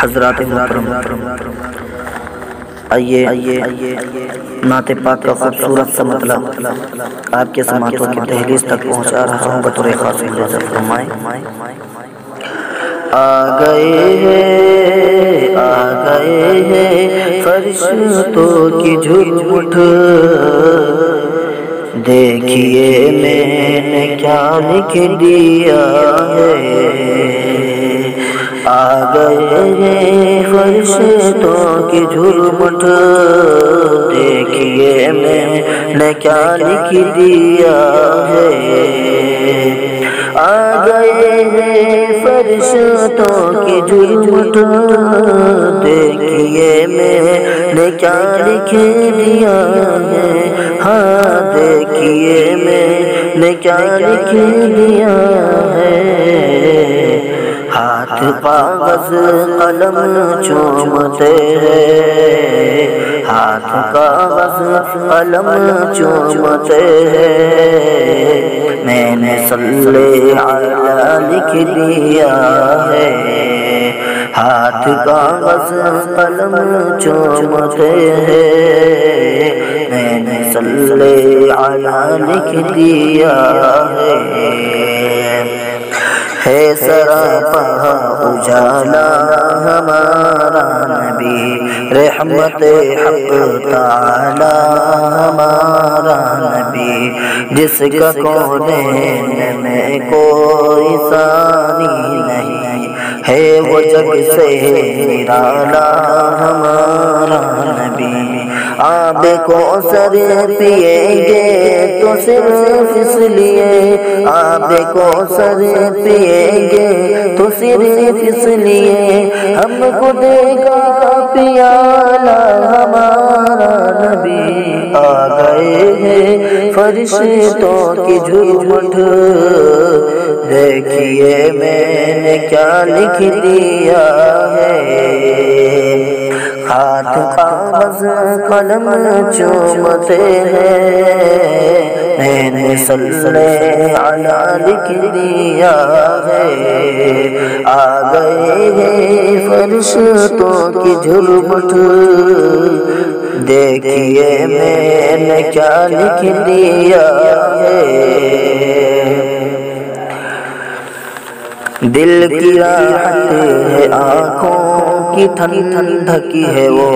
حضرات محترم، آئیے نعت پاک کا خوبصورت سا مطلب آپ کے سماعتوں کی دہلیز تک پہنچا رہا ہوں، بطور خاص اجازت فرمائیں۔ آ گئے ہیں فرشتوں کی جھوٹ، دیکھیے میں نے کیا لکھ دیا ہے۔ آ گئے ہیں فرشتوں کی جھوٹ، دیکھیے میں نے کیا لکھ دیا ہے۔ آ گئے ہیں فرشتوں کی جھوٹ، دیکھیے میں نے کیا لکھ دیا ہے۔ ہاں دیکھیے میں نے کیا لکھ دیا ہے۔ ہاتھ کاغذ قلم چومتے ہیں، ہاتھ کاغذ قلم چومتے ہیں، میں نے صلی علی لکھ دیا ہے۔ ہاتھ کاغذ قلم چومتے ہیں، میں نے صلی علی لکھ دیا ہے سراپا اجالا ہمارا نبی، رحمت حق تعالی ہمارا نبی، جس کا کونین میں کوئی ثانی نہیں ہے، وہ جگ سے نرالا ہمارا نبی۔ آب کوثر پیئیں گے تو صرف اس لیے، آب کوثر پیئیں گے تو صرف اس لیے، ہم کو دے گا پیالہ ہمارا نبی۔ آ گئے ہیں فرشتوں کی جھوٹ، دیکھیے میں نے کیا لکھ دیا ہے۔ ہاتھ کاغذ قلم چومتے ہیں، میں نے صلی علی لکھ دیا ہے۔ آ گئے ہیں فرشتوں کی جھوٹ، دیکھیے میں نے کیا لکھ دیا ہے۔ دل کی راحت ہے آنکھوں کی ٹھنڈک ہے وہ،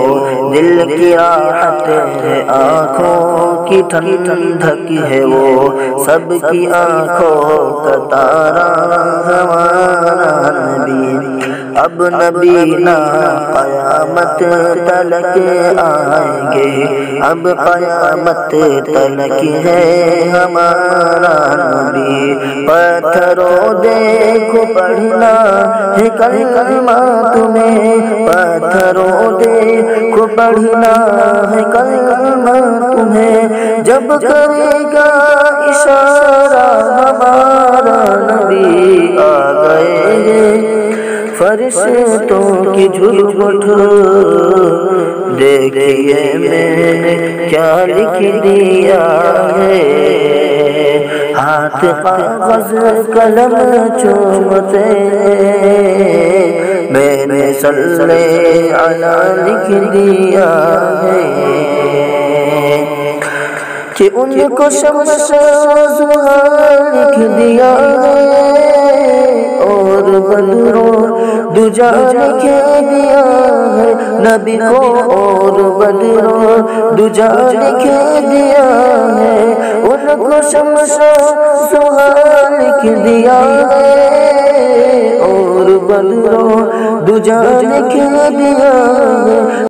دل کی راحت ہے آنکھوں کی ٹھنڈک ہے وہ، سب کی آنکھوں کا تارا ہمارا نبی۔ اب نبی نہ قیامت تلک آئیں گے، اب قیامت تلک ہے ہمارا نبی۔ پتھروں دیکھو پڑھنا ہے کلمہ تمہیں، پتھروں دیکھو پڑھنا ہے کلمہ تمہیں، جب کرے گا اشارہ ہمارا نبی۔ آ گئے ہیں فرشتوں کی جھوٹ، دیکھیے میں نے کیا لکھ دیا ہے۔ ہاتھ کاغذ قلم چومتے ہیں، میں نے صلی علی لکھ دیا ہے۔ کہ ان کو شمس و ضحیٰ لکھ دیا ہے، اور بدر و دجا لکھ دیا ہے نبی کو، اور بدر و دجا لکھ دیا ہے ان کو، شمس و ضحیٰ لکھ دیا ہے، اور بدر و دجا لکھ دیا ہے۔